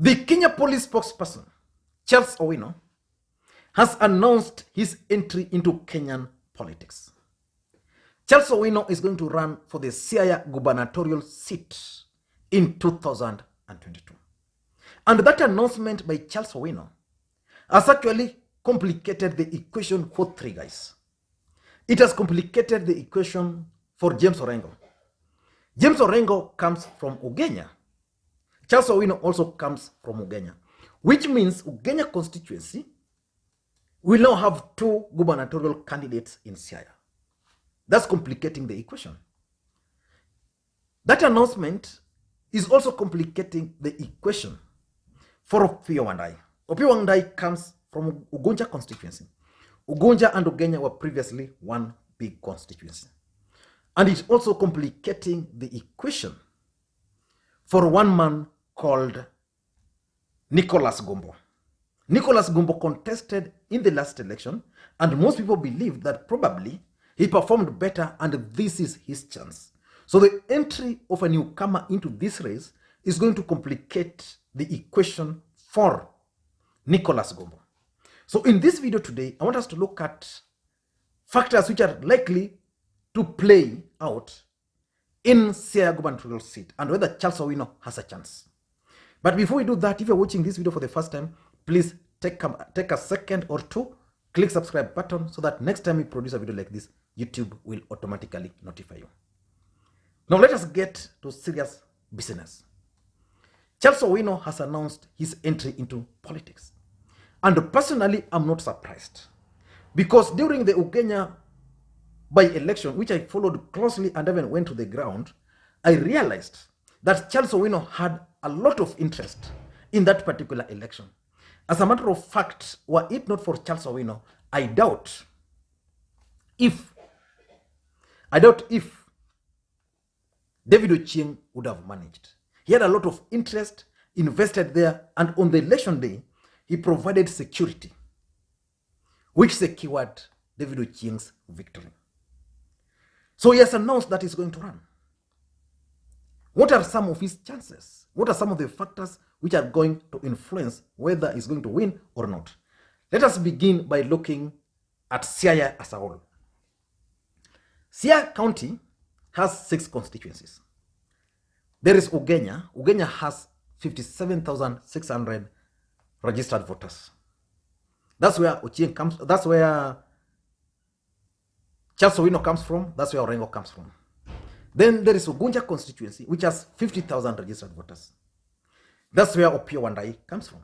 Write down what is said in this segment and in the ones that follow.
The Kenya police spokesperson, Charles Owino, has announced his entry into Kenyan politics. Charles Owino is going to run for the Siaya Gubernatorial seat in 2022. And that announcement by Charles Owino has actually complicated the equation for three guys. It has complicated the equation for James Orengo. James Orengo comes from Ugenya. Charles Owino also comes from Ugenya, which means Ugenya constituency will now have two gubernatorial candidates in Siaya. That's complicating the equation. That announcement is also complicating the equation for Opiyo Wandayi. Opiyo Wandayi comes from Ugunja constituency. Ugunja and Ugenya were previously one big constituency. And it's also complicating the equation for one man called Nicholas Gumbo. Nicholas Gumbo contested in the last election, and most people believe that probably he performed better and this is his chance. So the entry of a newcomer into this race is going to complicate the equation for Nicholas Gumbo. So in this video today, I want us to look at factors which are likely to play out in Siaya gubernatorial seat and whether Charles Owino has a chance. But before we do that, if you're watching this video for the first time, please take a second or two, click subscribe button so that next time we produce a video like this, YouTube will automatically notify you. Now let us get to serious business. Charles Owino has announced his entry into politics. And personally, I'm not surprised. Because during the Ugenya by-election, which I followed closely and even went to the ground, I realized that Charles Owino had a lot of interest in that particular election. As a matter of fact, were it not for Charles Owino, I doubt if David Ochieng would have managed. He had a lot of interest invested there, and on the election day, he provided security, which secured David Ochieng's victory. So he has announced that he's going to run. What are some of his chances? What are some of the factors which are going to influence whether he's going to win or not? Let us begin by looking at Siaya as a whole. Siaya County has 6 constituencies. There is Ugenya. Ugenya has 57,600 registered voters. That's where Ochieng comes. That's where Charles Owino comes from. That's where Orengo comes from. Then there is Ugunja constituency, which has 50,000 registered voters. That's where Opiyo Wandayi comes from.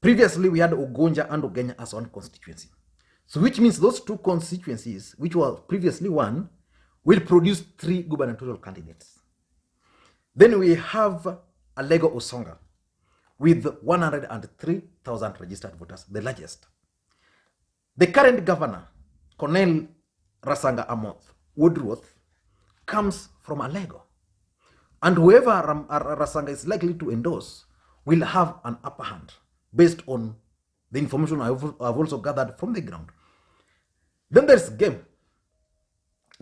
Previously, we had Ugunja and Ugenya as one constituency. So which means those two constituencies, which were previously one, will produce 3 gubernatorial candidates. Then we have Alego Usonga with 103,000 registered voters, the largest. The current governor, Colonel Rasanga Amoth Woodworth, comes from Alego. And whoever Rasanga is likely to endorse will have an upper hand based on the information I've also gathered from the ground. Then there's Game.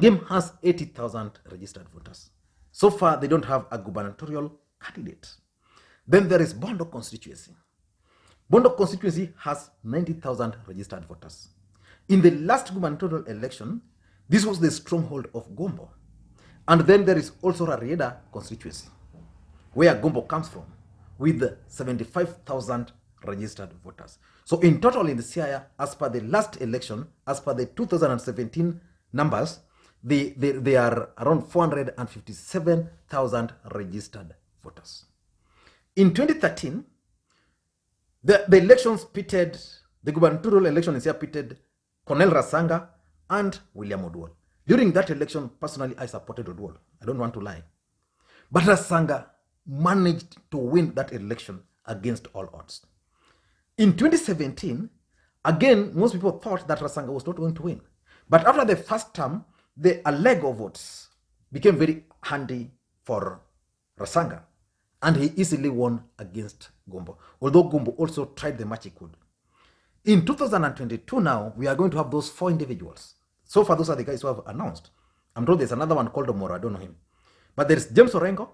Game has 80,000 registered voters. So far, they don't have a gubernatorial candidate. Then there is Bondo constituency. Bondo constituency has 90,000 registered voters. In the last gubernatorial election, this was the stronghold of Gombo. And then there is also Rarieda constituency, where Gombo comes from, with 75,000 registered voters. So in total in the Siaya, as per the last election, as per the 2017 numbers, they are around 457,000 registered voters. In 2013, the elections pitted, the gubernatorial election in Siaya pitted Colonel Rasanga and William Odwol. During that election, personally, I supported Odwol. I don't want to lie. But Rasanga managed to win that election against all odds. In 2017, again, most people thought that Rasanga was not going to win. But after the first term, the Alego votes became very handy for Rasanga, and he easily won against Gombo, although Gombo also tried the much he could. In 2022 now, we are going to have those 4 individuals. So far, those are the guys who have announced. I'm told there's another one called Omoro, I don't know him. But there is James Orengo,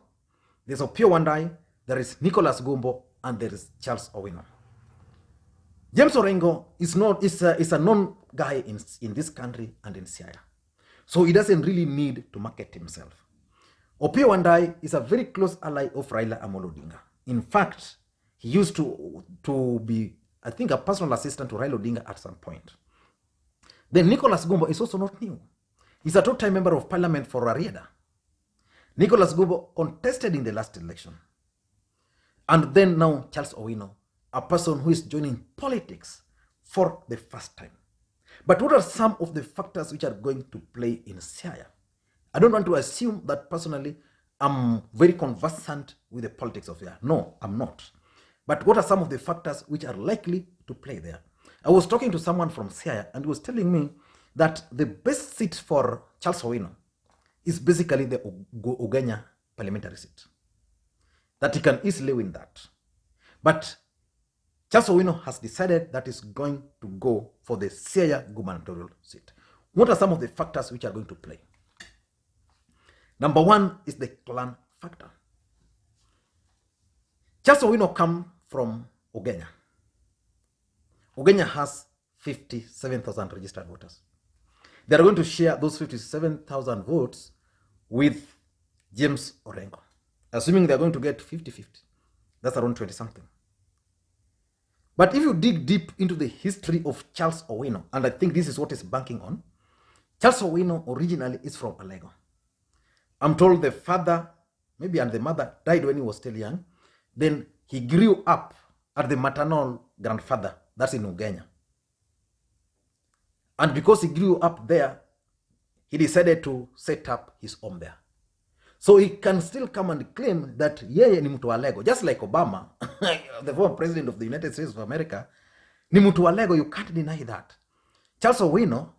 there's Opiyo Wandayi, there is Nicholas Gumbo, and there is Charles Owino. James Orengo is a known guy in this country and in Siaya. So he doesn't really need to market himself. Opiyo Wandayi is a very close ally of Raila Odinga. In fact, he used to be, I think, a personal assistant to Raila Odinga at some point. Then Nicholas Gumbo is also not new. He's a two-time member of parliament for Rarieda. Nicholas Gumbo contested in the last election. And then now Charles Owino, a person who is joining politics for the first time. But what are some of the factors which are going to play in Siaya? I don't want to assume that personally I'm very conversant with the politics of Siaya. No, I'm not. But what are some of the factors which are likely to play there? I was talking to someone from Siaya and he was telling me that the best seat for Charles Owino is basically the Ugenya parliamentary seat. That he can easily win that. But Charles Owino has decided that he's going to go for the Siaya Gubernatorial seat. What are some of the factors which are going to play? Number one is the clan factor. Charles Owino comes from Ugenya. Ugenya has 57,000 registered voters. They are going to share those 57,000 votes with James Orengo, assuming they are going to get 50-50. That's around 20-something. But if you dig deep into the history of Charles Owino, and I think this is what is banking on, Charles Owino originally is from Alego. I'm told the father, maybe, and the mother died when he was still young. Then he grew up at the maternal grandfather, that's in Ugenya. And because he grew up there, he decided to set up his home there. So he can still come and claim that yeye ni mtu wa Lego, just like Obama, the former president of the United States of America, ni mtu wa Lego. You can't deny that. Charles Owino,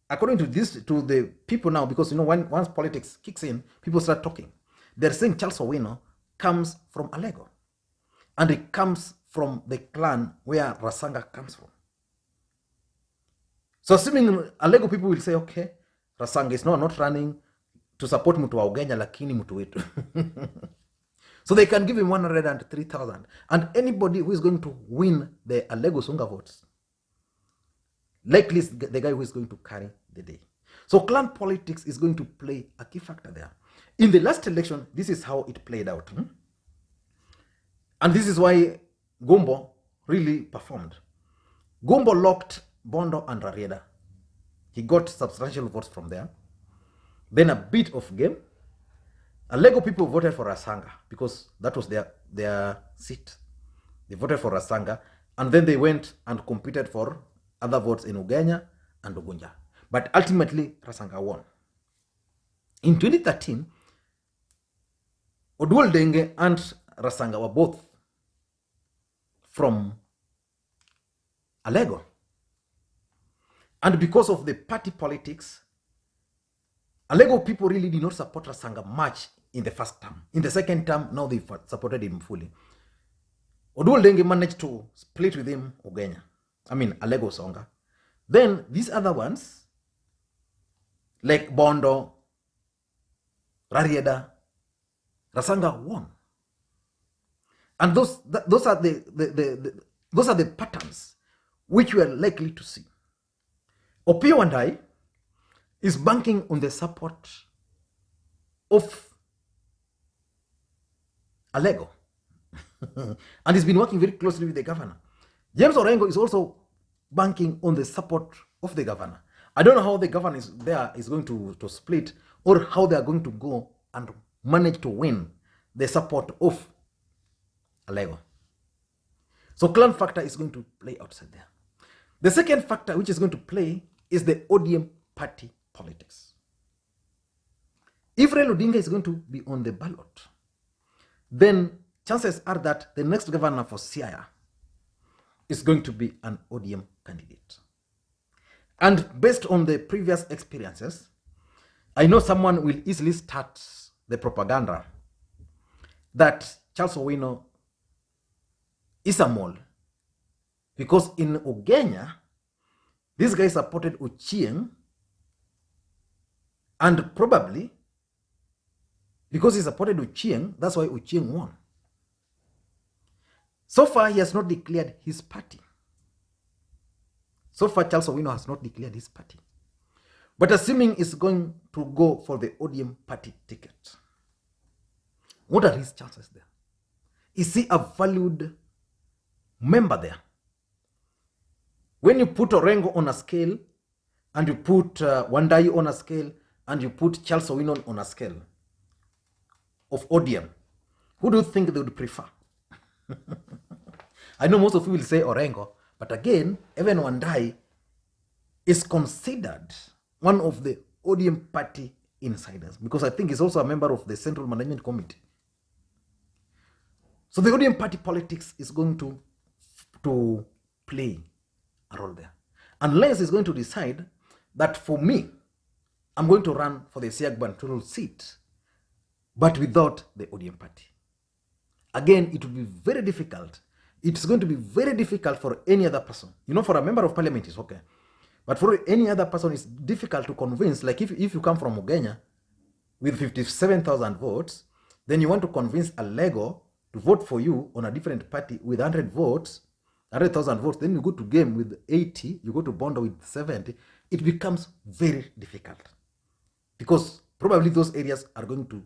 according to the people now, because once politics kicks in, people start talking. They're saying Charles Owino comes from Alego, and it comes from the clan where Rasanga comes from. So assuming Alego people will say, okay, Rasanga is not running to support mtu wa Ugenya, lakini mtu wetu. So they can give him 103,000. And anybody who is going to win the Alego Sunga votes, likely is the guy who is going to carry the day. So clan politics is going to play a key factor there. In the last election, this is how it played out. And this is why Gumbo really performed. Gumbo locked Bondo and Rarieda. He got substantial votes from there. Then a bit of game. Alego people voted for Rasanga because that was their seat. They voted for Rasanga, and then they went and competed for other votes in Ugenya and Ugunja. But ultimately, Rasanga won. In 2013, Oduol and Rasanga were both from Alego. And because of the party politics, Alego people really did not support Rasanga much in the first term. In the second term, now they supported him fully. Oduol managed to split with him Ugenya. Alego Songa. Then these other ones, like Bondo, Rarieda, Rasanga won. And those are the patterns which we are likely to see. Opiyo Wandayi is banking on the support of Alego. And he's been working very closely with the governor. James Orengo is also banking on the support of the governor. I don't know how the governor is going to split, or how they are going to go and manage to win the support of Alego. So clan factor is going to play outside there. The second factor which is going to play is the ODM party politics. If Raila Odinga is going to be on the ballot, then chances are that the next governor for Siaya is going to be an ODM candidate. And based on the previous experiences, I know someone will easily start the propaganda that Charles Owino is a mole, because in Ugenya, this guy supported Ochieng, and probably because he supported Ochieng, that's why Ochieng won. So far, he has not declared his party. So far, Charles Owino has not declared his party. But assuming he's going to go for the ODM party ticket, what are his chances there? Is he a valued member there? When you put Orengo on a scale, and you put Wandayi on a scale, and you put Charles Owino on a scale of ODM, who do you think they would prefer? I know most of you will say Orengo, but again, even Wandayi is considered one of the ODM party insiders, because I think he's also a member of the Central Management Committee. So the ODM party politics is going to play a role there. Unless he's going to decide that for me, I'm going to run for the Siaya Gubernatorial seat, but without the ODM party. Again, it will be very difficult. It's going to be very difficult for any other person. You know, for a member of parliament, it's okay. But for any other person, it's difficult to convince. Like if you come from Ugenya with 57,000 votes, then you want to convince a Lego to vote for you on a different party with 100 votes, 100,000 votes, then you go to game with 80, you go to Bondo with 70, it becomes very difficult. Because probably those areas are going to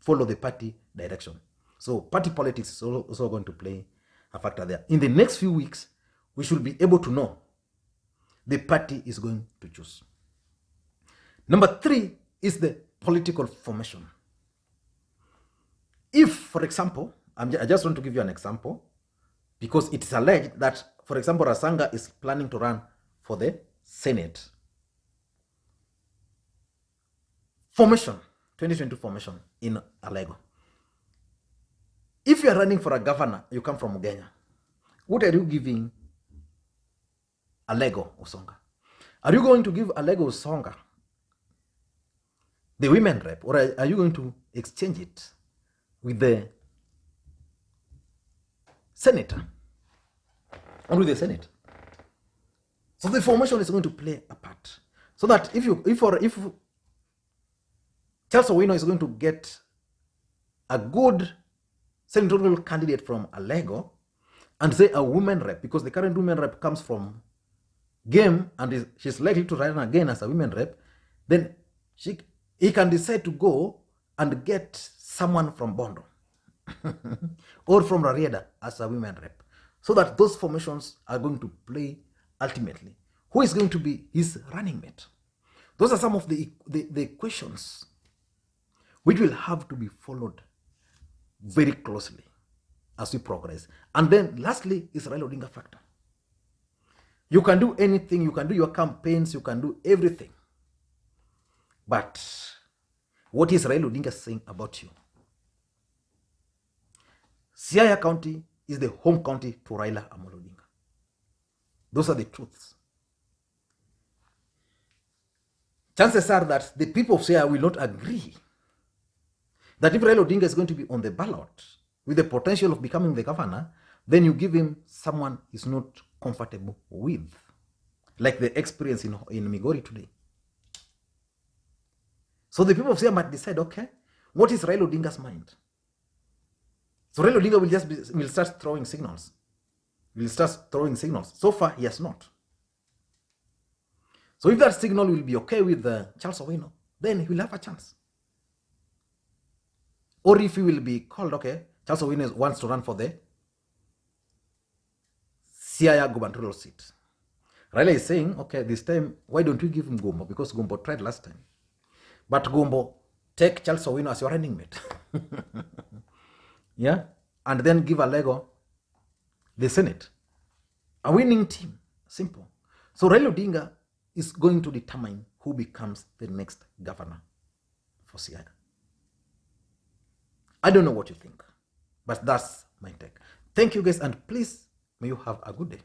follow the party direction. So party politics is also going to play a factor there. In the next few weeks, we should be able to know the party is going to choose. Number 3 is the political formation. If, for example, I just want to give you an example, because it is alleged that, for example, Rasanga is planning to run for the Senate. Formation, 2022 formation in Alego. If you are running for a governor, you come from Ugenya, what are you giving Alego Usonga? Are you going to give Alego Usonga the women rep, or are you going to exchange it with the senator or with the Senate? So the formation is going to play a part. So that if Charles Owino is going to get a good senatorial candidate from Alego and say a women rep, because the current women rep comes from Game and she's likely to run again as a women rep, then he can decide to go and get someone from Bondo or from Rarieda as a women rep, so that those formations are going to play ultimately who is going to be his running mate. Those are some of the questions which will have to be followed very closely as we progress. And then lastly is Raila Odinga factor. You can do anything, you can do your campaigns, you can do everything. But what is Raila Odinga saying about you? Siaya County is the home county to Raila Odinga. Those are the truths. Chances are that the people of Siaya will not agree that if Raila Odinga is going to be on the ballot with the potential of becoming the governor, then you give him someone he's not comfortable with, like the experience in Migori today. So the people of Siaya might decide, okay, what is Raila Odinga's mind? So Raila Odinga will start throwing signals. So far, he has not. So if that signal will be okay with Charles Owino, then he will have a chance. Or if he will be called, okay, Charles Owino wants to run for the Siaya Gubernatorial seat. Raila is saying, okay, this time, why don't you give him Gumbo? Because Gumbo tried last time. But Gumbo, take Charles Owino as your running mate. Yeah? And then give Alego the Senate. A winning team. Simple. So Raila Odinga is going to determine who becomes the next governor for Siaya. I don't know what you think, but that's my take. Thank you guys, and please, may you have a good day.